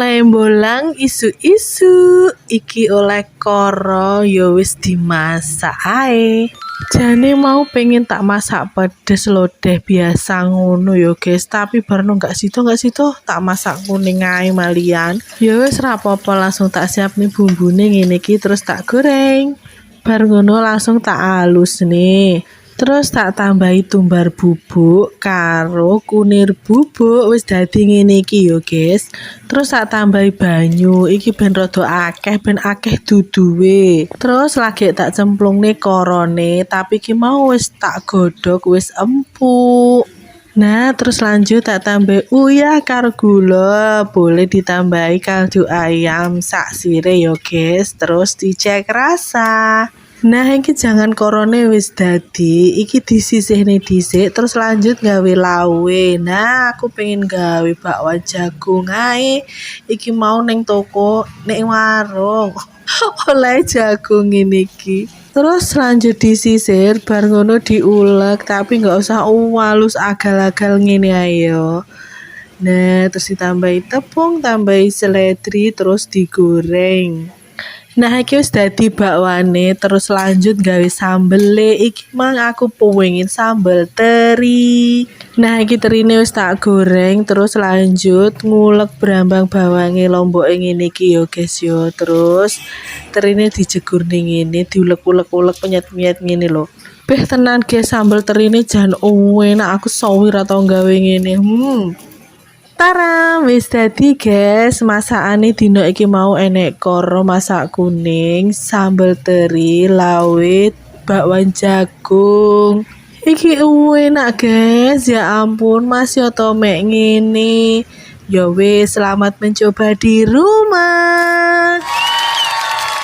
Rembolang isu-isu iki oleh koro ya wis dimasak ae. Jane mau pengen tak masak pedes lodeh biasa ngono ya guys, tapi barno gak situ tak masak kuning ae malian. Ya wis ra apa-apa, langsung tak siap nih bumbune ngene iki terus tak goreng. Bar ngono langsung tak halus nih. Terus tak tambahi tumbar bubuk karo kunir bubuk wis dadi ngene iki yo guys. Terus tak tambahi banyu iki ben rada akeh ben akeh duduhe. Terus lagi tak cemplungne korone tapi iki mau wis tak godhog wis empuk. Nah terus lanjut tak tambah uyah karo gula, boleh ditambahi kaldu ayam sak sire yo guys, terus dicek rasa. Nah iki jangan korone wis dadi, iki disisihne dhisik terus lanjut gawe lawe. Nah aku pengen gawe bakwan jagung ae. Iki mau ning toko, ning warung oleh jagung ini iki. Terus lanjut disisir bar ngono diulek tapi nggak usah halus agal-agal ngene ayo. Nah terus ditambahi tepung, tambahi seledri terus digoreng. Nah iki wis dadi bakwane, terus lanjut gawe sambele. Iki mang aku pengen sambel teri. Nah iki terine wis tak goreng terus lanjut ngulek brambang bawange lomboke ngene iki yo guys yo. Terus terine dijegur ning ngene, diulek-ulek penyet-penyet ngene lho. Beh tenan guys sambel terine jan enak, aku sawir atau gawe ngene. Tara, wis dadi guys, masakane dino iki mau enek koro masak kuning, sambal teri, lawit, bakwan jagung. Iki enak guys, ya ampun masih otomek ngene. Ya wis, selamat mencoba di rumah.